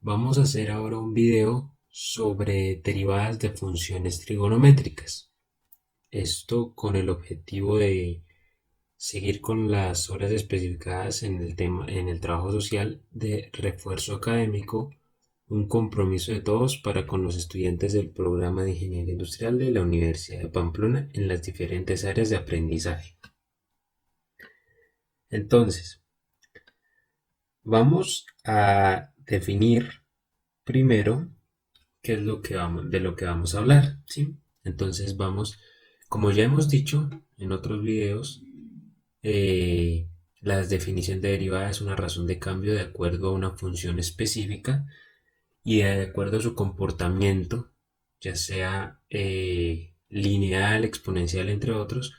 Vamos a hacer ahora un video sobre derivadas de funciones trigonométricas. Esto con el objetivo de seguir con las horas especificadas en el tema, en el trabajo social de refuerzo académico, un compromiso de todos para con los estudiantes del programa de Ingeniería Industrial de la Universidad de Pamplona en las diferentes áreas de aprendizaje. Entonces, vamos a definir primero qué es de lo que vamos a hablar, ¿sí? Entonces vamos, como ya hemos dicho en otros videos, la definición de derivada es una razón de cambio de acuerdo a una función específica y de acuerdo a su comportamiento, ya sea lineal, exponencial, entre otros.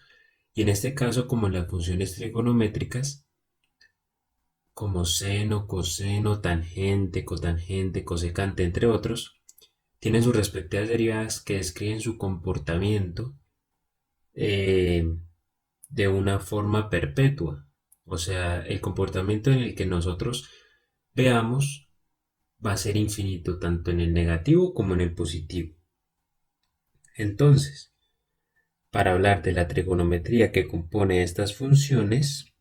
Y en este caso, como en las funciones trigonométricas, como seno, coseno, tangente, cotangente, cosecante, entre otros, tienen sus respectivas derivadas que describen su comportamiento eh, de una forma perpetua. O sea, el comportamiento en el que nosotros veamos va a ser infinito tanto en el negativo como en el positivo. Entonces, para hablar de la trigonometría que compone estas funciones,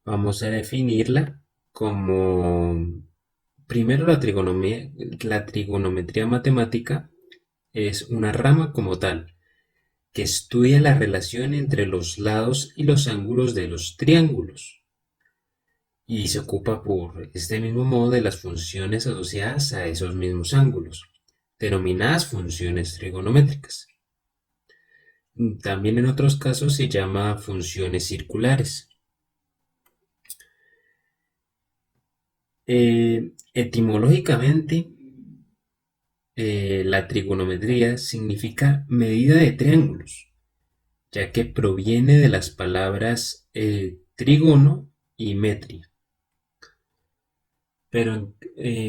vamos a definirla como, primero, la trigonometría matemática es una rama como tal que estudia la relación entre los lados y los ángulos de los triángulos y se ocupa por este mismo modo de las funciones asociadas a esos mismos ángulos, denominadas funciones trigonométricas. También en otros casos se llama funciones circulares. Etimológicamente, la trigonometría significa medida de triángulos, ya que proviene de las palabras trígono y metria. Pero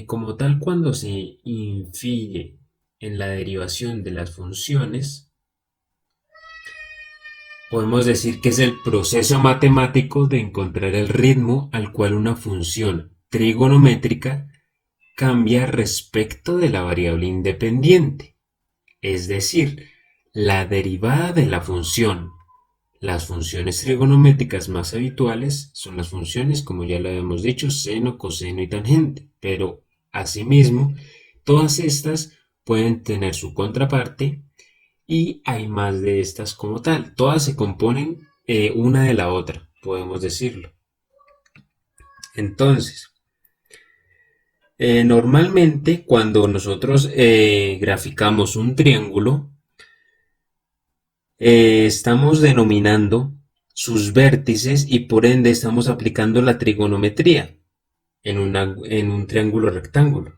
como tal, cuando se influye en la derivación de las funciones, podemos decir que es el proceso matemático de encontrar el ritmo al cual una función trigonométrica cambia respecto de la variable independiente, es decir, la derivada de la función. Las funciones trigonométricas más habituales son las funciones, como ya lo habíamos dicho, seno, coseno y tangente, pero asimismo, todas estas pueden tener su contraparte y hay más de estas como tal. Todas se componen una de la otra, podemos decirlo. Entonces, normalmente cuando nosotros graficamos un triángulo, estamos denominando sus vértices y por ende estamos aplicando la trigonometría en un triángulo rectángulo.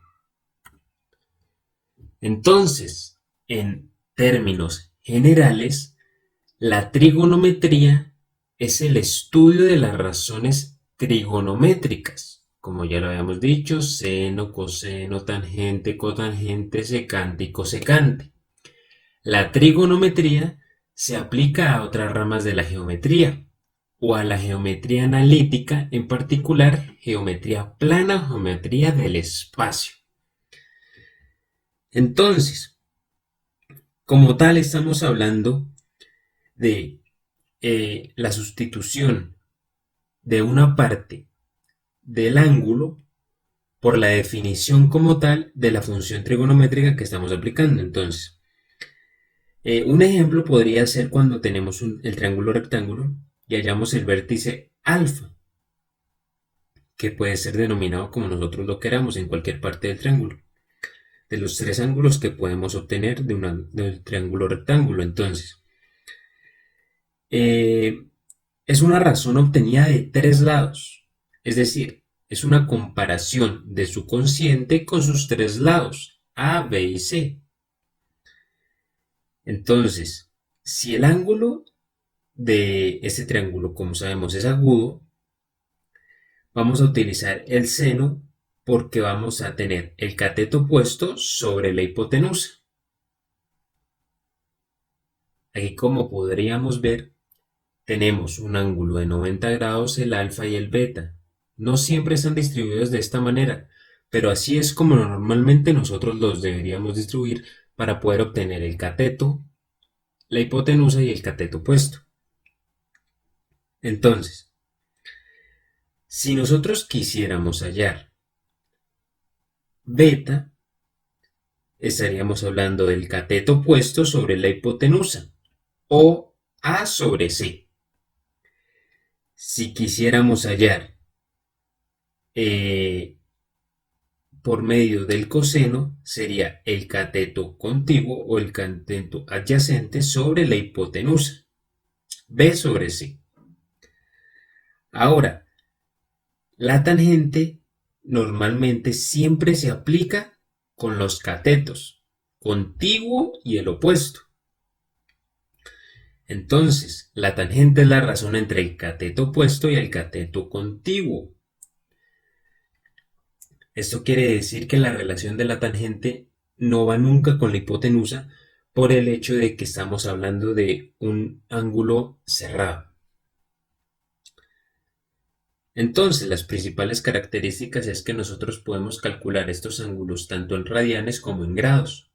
Entonces, en términos generales, la trigonometría es el estudio de las razones trigonométricas, como ya lo habíamos dicho, seno, coseno, tangente, cotangente, secante y cosecante. La trigonometría se aplica a otras ramas de la geometría o a la geometría analítica, en particular geometría plana o geometría del espacio. Entonces, como tal, estamos hablando de la sustitución de una parte del ángulo por la definición como tal de la función trigonométrica que estamos aplicando. Entonces, un ejemplo podría ser cuando tenemos el triángulo rectángulo y hallamos el vértice alfa, que puede ser denominado como nosotros lo queramos en cualquier parte del triángulo, de los tres ángulos que podemos obtener del triángulo rectángulo. Entonces, eh, es una razón obtenida de tres lados, es decir, es una comparación de su cociente con sus tres lados, A, B y C. Entonces, si el ángulo de este triángulo, como sabemos, es agudo, vamos a utilizar el seno porque vamos a tener el cateto puesto sobre la hipotenusa. Aquí, como podríamos ver, tenemos un ángulo de 90 grados el alfa y el beta, No siempre están distribuidos de esta manera, pero así es como normalmente nosotros los deberíamos distribuir para poder obtener el cateto, la hipotenusa y el cateto opuesto. Entonces, si nosotros quisiéramos hallar beta, estaríamos hablando del cateto opuesto sobre la hipotenusa o A sobre C. Si quisiéramos hallar eh, por medio del coseno, sería el cateto contiguo o el cateto adyacente sobre la hipotenusa, B sobre C. Ahora, la tangente normalmente siempre se aplica con los catetos, contiguo y el opuesto. Entonces, la tangente es la razón entre el cateto opuesto y el cateto contiguo. Esto quiere decir que la relación de la tangente no va nunca con la hipotenusa por el hecho de que estamos hablando de un ángulo cerrado. Entonces, las principales características es que nosotros podemos calcular estos ángulos tanto en radianes como en grados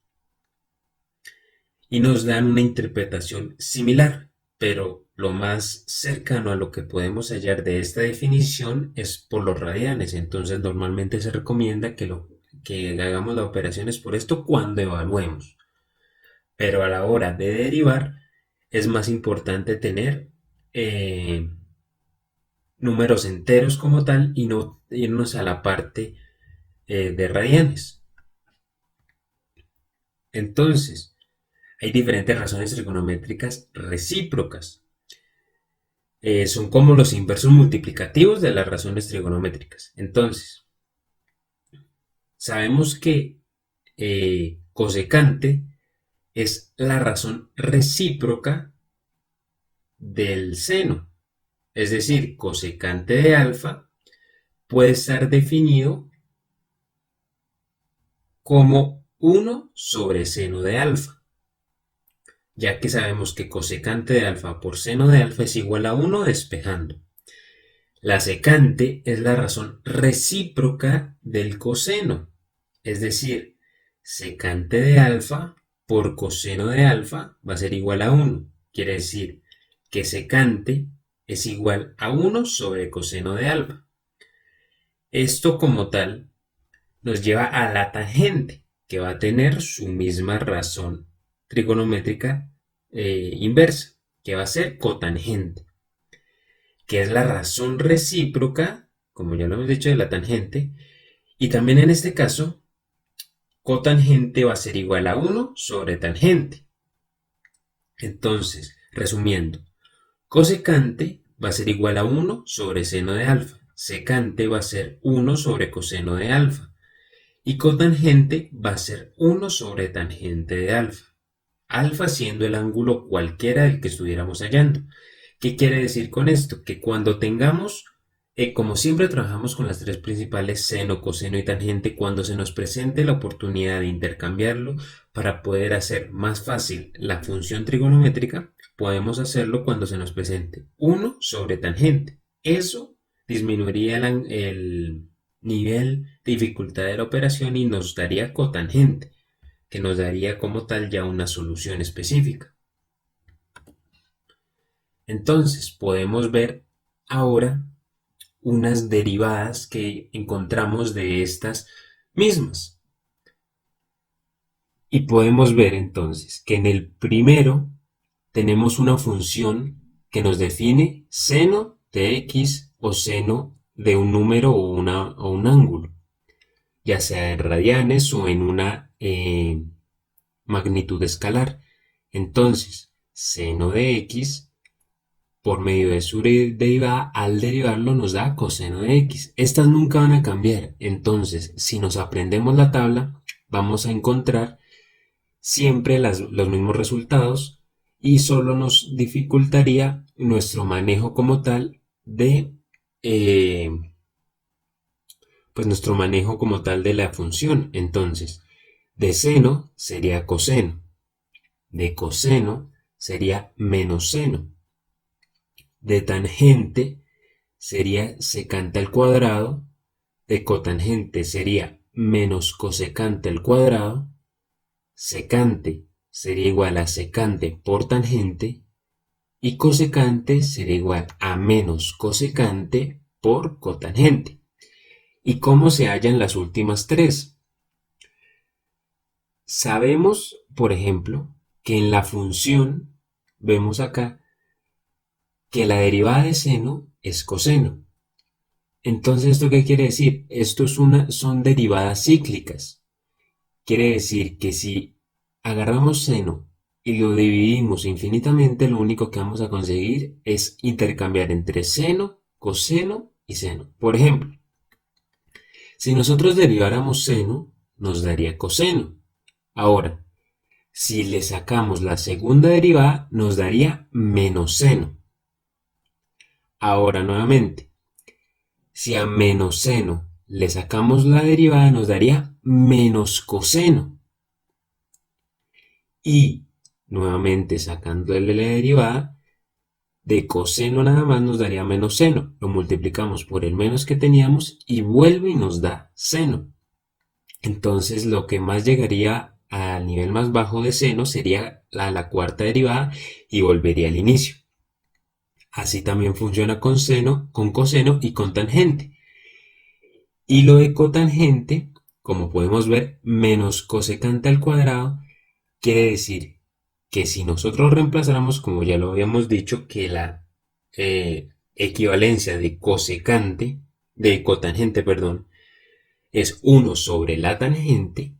y nos dan una interpretación similar, pero lo más cercano a lo que podemos hallar de esta definición es por los radianes. Entonces, normalmente se recomienda que hagamos las operaciones por esto cuando evaluemos. Pero a la hora de derivar es más importante tener números enteros como tal y no irnos a la parte de radianes. Entonces, hay diferentes razones trigonométricas recíprocas. Son como los inversos multiplicativos de las razones trigonométricas. Entonces, sabemos que cosecante es la razón recíproca del seno. Es decir, cosecante de alfa puede estar definido como 1 sobre seno de alfa, ya que sabemos que cosecante de alfa por seno de alfa es igual a 1 despejando. La secante es la razón recíproca del coseno, es decir, secante de alfa por coseno de alfa va a ser igual a 1. Quiere decir que secante es igual a 1 sobre coseno de alfa. Esto como tal nos lleva a la tangente, que va a tener su misma razón trigonométrica inversa, que va a ser cotangente, que es la razón recíproca, como ya lo hemos dicho, de la tangente, y también en este caso, cotangente va a ser igual a 1 sobre tangente. Entonces, resumiendo, cosecante va a ser igual a 1 sobre seno de alfa, secante va a ser 1 sobre coseno de alfa, y cotangente va a ser 1 sobre tangente de alfa. Alfa siendo el ángulo cualquiera del que estuviéramos hallando. ¿Qué quiere decir con esto? Que cuando tengamos, como siempre trabajamos con las tres principales, seno, coseno y tangente, cuando se nos presente la oportunidad de intercambiarlo para poder hacer más fácil la función trigonométrica, podemos hacerlo cuando se nos presente 1 sobre tangente. Eso disminuiría el nivel de dificultad de la operación y nos daría cotangente, que nos daría como tal ya una solución específica. Entonces podemos ver ahora unas derivadas que encontramos de estas mismas. Y podemos ver entonces que en el primero tenemos una función que nos define seno de x o seno de un número o un ángulo, ya sea en radianes o en una magnitud escalar. Entonces, seno de x por medio de su derivada, al derivarlo nos da coseno de x. Estas nunca van a cambiar. Entonces, si nos aprendemos la tabla, vamos a encontrar siempre los mismos resultados y solo nos dificultaría nuestro manejo como tal de pues nuestro manejo como tal de la función. Entonces, de seno sería coseno, de coseno sería menos seno, de tangente sería secante al cuadrado, de cotangente sería menos cosecante al cuadrado, secante sería igual a secante por tangente y cosecante sería igual a menos cosecante por cotangente. ¿Y cómo se hallan las últimas tres? Sabemos, por ejemplo, que en la función, vemos acá, que la derivada de seno es coseno. Entonces, ¿esto qué quiere decir? Esto son derivadas cíclicas. Quiere decir que si agarramos seno y lo dividimos infinitamente, lo único que vamos a conseguir es intercambiar entre seno, coseno y seno. Por ejemplo, si nosotros deriváramos seno, nos daría coseno. Ahora, si le sacamos la segunda derivada, nos daría menos seno. Ahora, nuevamente, si a menos seno le sacamos la derivada, nos daría menos coseno. Y, nuevamente, sacándole la derivada, de coseno nada más nos daría menos seno. Lo multiplicamos por el menos que teníamos y vuelve y nos da seno. Entonces, lo que más llegaría al nivel más bajo de seno sería la cuarta derivada y volvería al inicio. Así también funciona con seno, con coseno y con tangente. Y lo de cotangente, como podemos ver, menos cosecante al cuadrado, quiere decir que si nosotros reemplazáramos, como ya lo habíamos dicho, que la equivalencia de cosecante, de cotangente, perdón, es 1 sobre la tangente,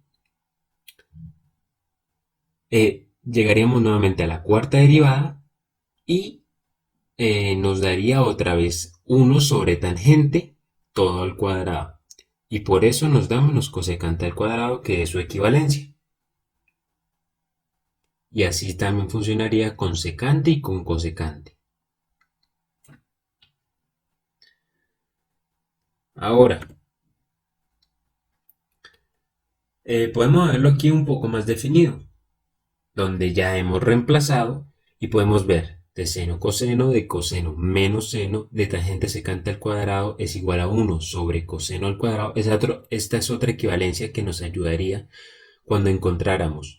llegaríamos nuevamente a la cuarta derivada y nos daría otra vez 1 sobre tangente todo al cuadrado. Y por eso nos da menos cosecante al cuadrado, que es su equivalencia. Y así también funcionaría con secante y con cosecante. Ahora, podemos verlo aquí un poco más definido, donde ya hemos reemplazado y podemos ver de seno coseno, de coseno menos seno, de tangente secante al cuadrado es igual a 1 sobre coseno al cuadrado. Esta es otra equivalencia que nos ayudaría cuando encontráramos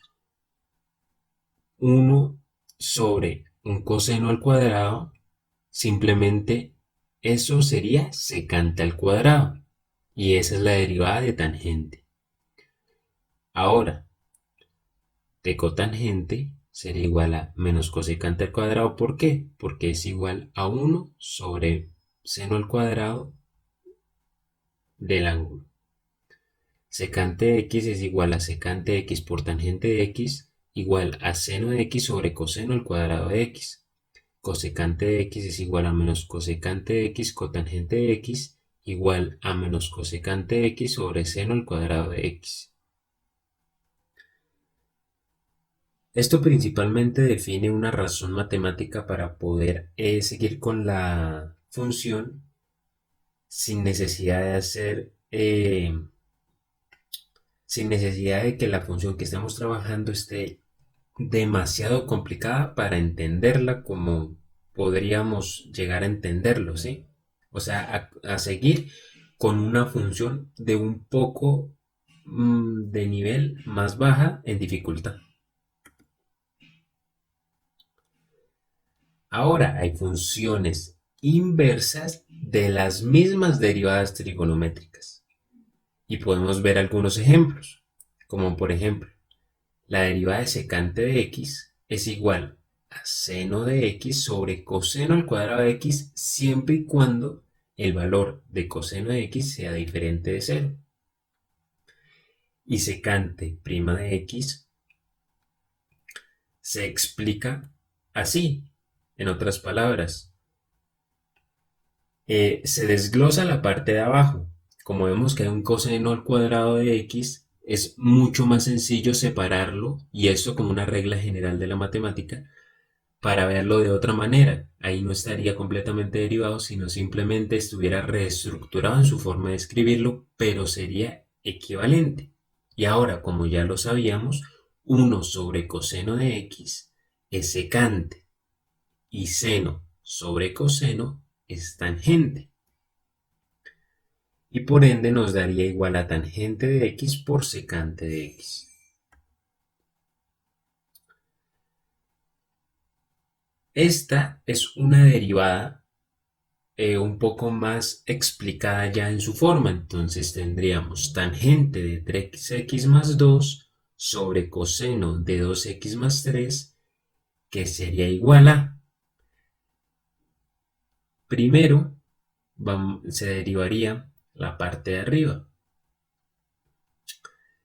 1 sobre un coseno al cuadrado, simplemente eso sería secante al cuadrado. Y esa es la derivada de tangente. Ahora, de cotangente sería igual a menos cosecante al cuadrado. ¿Por qué? Porque es igual a 1 sobre seno al cuadrado del ángulo. Secante de x es igual a secante de x por tangente de x igual a seno de x sobre coseno al cuadrado de x. Cosecante de x es igual a menos cosecante de x cotangente de x igual a menos cosecante de x sobre seno al cuadrado de x. Esto principalmente define una razón matemática para poder seguir con la función sin necesidad de sin necesidad de que la función que estamos trabajando esté demasiado complicada para entenderla como podríamos llegar a entenderlo, ¿sí? O sea, a seguir con una función de un poco de nivel más baja en dificultad. Ahora hay funciones inversas de las mismas derivadas trigonométricas. Y podemos ver algunos ejemplos, como por ejemplo, la derivada de secante de x es igual a seno de x sobre coseno al cuadrado de x siempre y cuando el valor de coseno de x sea diferente de 0. Y secante prima de x se explica así. En otras palabras, se desglosa la parte de abajo. Como vemos que hay un coseno al cuadrado de x, es mucho más sencillo separarlo, y esto como una regla general de la matemática, para verlo de otra manera. Ahí no estaría completamente derivado, sino simplemente estuviera reestructurado en su forma de escribirlo, pero sería equivalente. Y ahora, como ya lo sabíamos, 1 sobre coseno de x es secante y seno sobre coseno es tangente. y por ende nos daría igual a tangente de x por secante de x. Esta es una derivada un poco más explicada ya en su forma. Entonces tendríamos tangente de 3x más 2 sobre coseno de 2x más 3, que sería igual a, primero se derivaría la parte de arriba,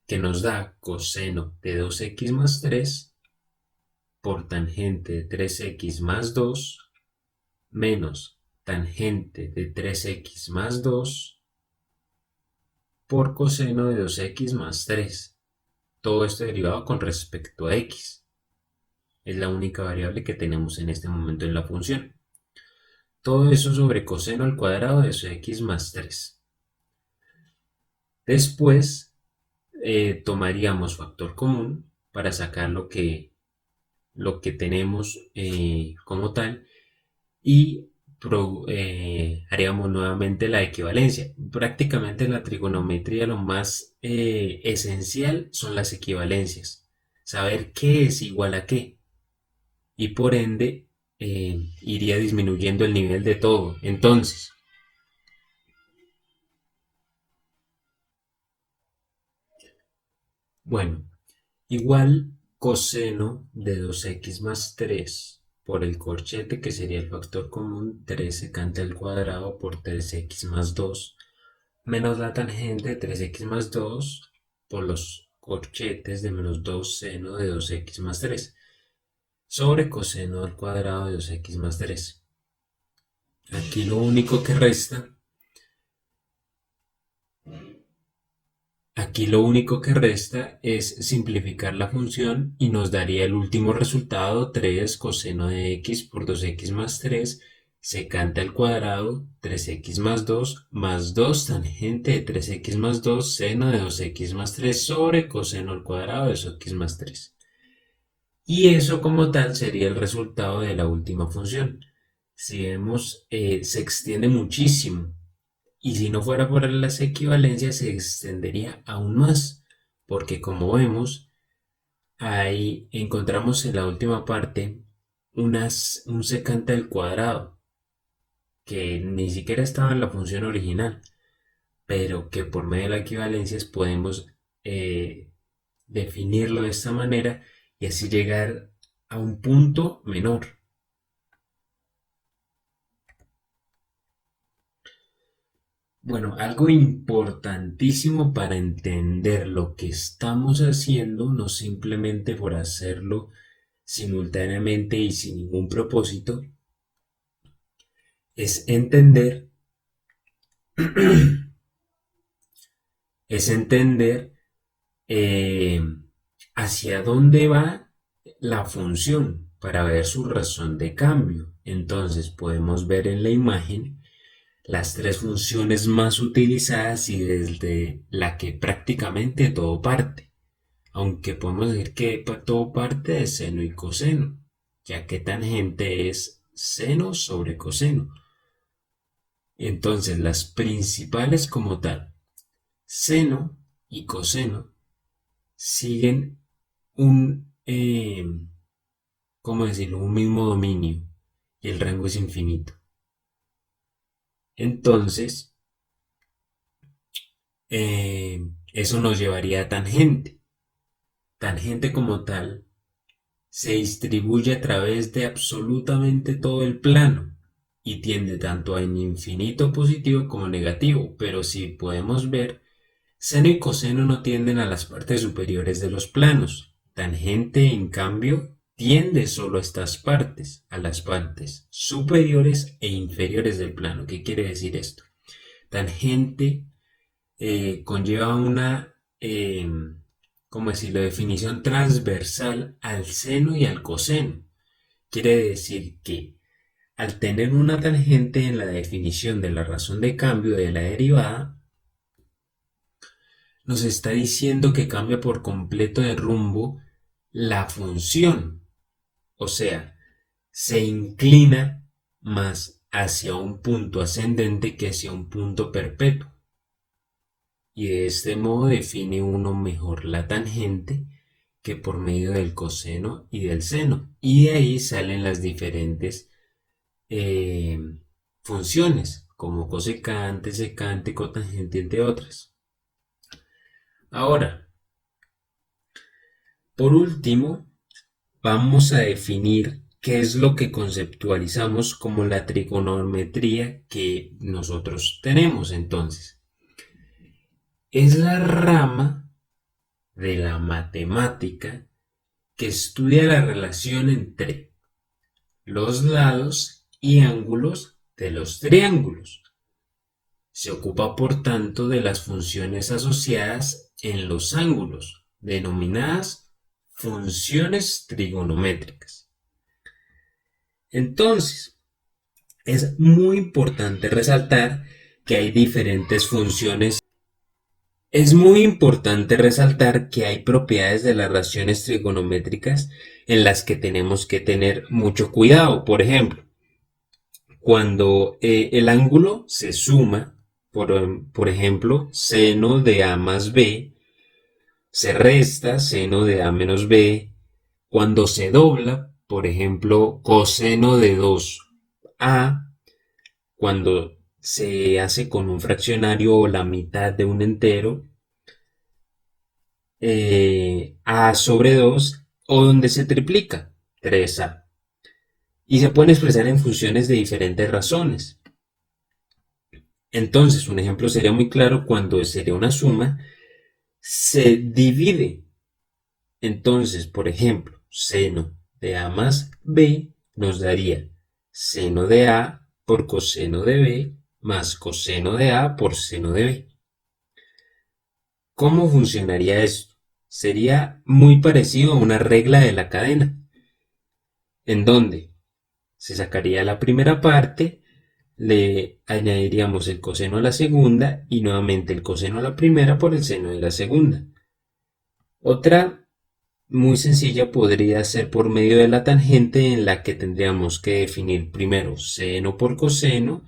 que nos da coseno de 2x más 3 por tangente de 3x más 2 menos tangente de 3x más 2 por coseno de 2x más 3. Todo esto derivado con respecto a x. Es la única variable que tenemos en este momento en la función. Todo eso sobre coseno al cuadrado de x más 3. Después tomaríamos factor común para sacar lo que tenemos como tal y haríamos nuevamente la equivalencia. Prácticamente en la trigonometría lo más esencial son las equivalencias. Saber qué es igual a qué. Y por ende iría disminuyendo el nivel de todo. Entonces, bueno, igual coseno de 2x más 3 por el corchete, que sería el factor común, 3 secante al cuadrado por 3x más 2, menos la tangente de 3x más 2 por los corchetes de menos 2 seno de 2x más 3 sobre coseno al cuadrado de 2x más 3. Aquí lo único que resta es simplificar la función y nos daría el último resultado, 3 coseno de x por 2x más 3 secante al cuadrado, 3x más 2 tangente de 3x más 2 seno de 2x más 3 sobre coseno al cuadrado de 2x más 3. Y eso como tal sería el resultado de la última función. Si vemos, se extiende muchísimo. Y si no fuera por las equivalencias, se extendería aún más. Porque como vemos, ahí encontramos en la última parte un secante al cuadrado, que ni siquiera estaba en la función original, pero que por medio de las equivalencias podemos definirlo de esta manera y así llegar a un punto menor. Bueno, algo importantísimo para entender lo que estamos haciendo, no simplemente por hacerlo simultáneamente y sin ningún propósito, es entender, es entender eh, hacia dónde va la función para ver su razón de cambio. Entonces podemos ver en la imagen las tres funciones más utilizadas y desde la que prácticamente todo parte, aunque podemos decir que todo parte de seno y coseno, ya que tangente es seno sobre coseno. Entonces las principales como tal, seno y coseno, siguen ¿cómo decirlo? Un mismo dominio y el rango es infinito. Entonces, eso nos llevaría a tangente. Tangente como tal se distribuye a través de absolutamente todo el plano y tiende tanto a infinito positivo como negativo, pero si podemos ver, seno y coseno no tienden a las partes superiores de los planos. Tangente, en cambio, tiende solo a estas partes, a las partes superiores e inferiores del plano. ¿Qué quiere decir esto? Tangente conlleva una, ¿cómo decirlo?, definición transversal al seno y al coseno. Quiere decir que al tener una tangente en la definición de la razón de cambio de la derivada, nos está diciendo que cambia por completo de rumbo la función. O sea, se inclina más hacia un punto ascendente que hacia un punto perpetuo. y de este modo define uno mejor la tangente que por medio del coseno y del seno. Y de ahí salen las diferentes eh, funciones, como cosecante, secante, cotangente, entre otras. Ahora, por último, vamos a definir qué es lo que conceptualizamos como la trigonometría que nosotros tenemos entonces. Es la rama de la matemática que estudia la relación entre los lados y ángulos de los triángulos. Se ocupa, por tanto, de las funciones asociadas en los ángulos, denominadas funciones trigonométricas. Entonces, es muy importante resaltar que hay diferentes funciones. Es muy importante resaltar que hay propiedades de las relaciones trigonométricas en las que tenemos que tener mucho cuidado. Por ejemplo, cuando el ángulo se suma, por ejemplo, seno de A más B, se resta seno de A menos B. Cuando se dobla, por ejemplo, coseno de 2A, cuando se hace con un fraccionario o la mitad de un entero, A sobre 2, o donde se triplica, 3A. Y se pueden expresar en funciones de diferentes razones. Entonces, un ejemplo sería muy claro cuando sería una suma, se divide. Entonces, por ejemplo, seno de A más B nos daría seno de A por coseno de B más coseno de A por seno de B. ¿Cómo funcionaría esto? Sería muy parecido a una regla de la cadena, en donde se sacaría la primera parte, le añadiríamos el coseno a la segunda y nuevamente el coseno a la primera por el seno de la segunda. Otra muy sencilla podría ser por medio de la tangente, en la que tendríamos que definir primero seno por coseno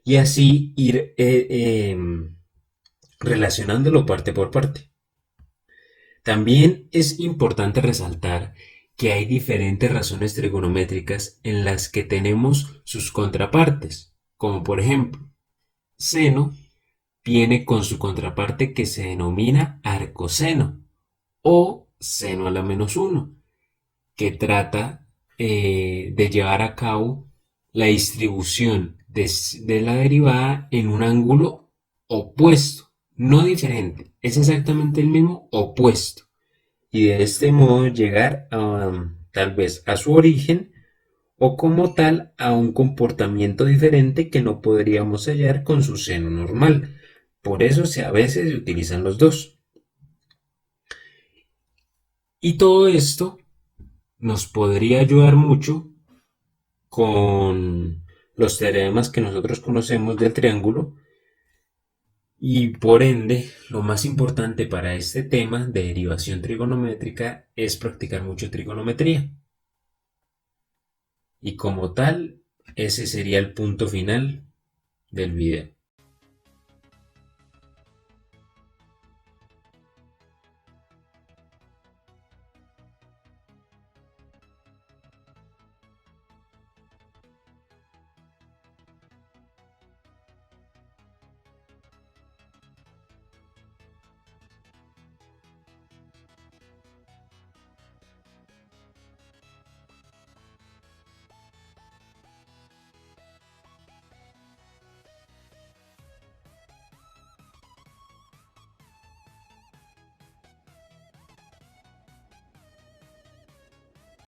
y así ir relacionándolo parte por parte. También es importante resaltar que hay diferentes razones trigonométricas en las que tenemos sus contrapartes, como por ejemplo, seno viene con su contraparte que se denomina arcoseno o seno a la menos 1, que trata de llevar a cabo la distribución de la derivada en un ángulo opuesto, no diferente, es exactamente el mismo, opuesto, y de este modo llegar a, tal vez a su origen o como tal a un comportamiento diferente que no podríamos hallar con su seno normal. Por eso a veces se utilizan los dos. Y todo esto nos podría ayudar mucho con los teoremas que nosotros conocemos del triángulo, y por ende lo más importante para este tema de derivación trigonométrica es practicar mucho trigonometría. Y como tal, ese sería el punto final del video.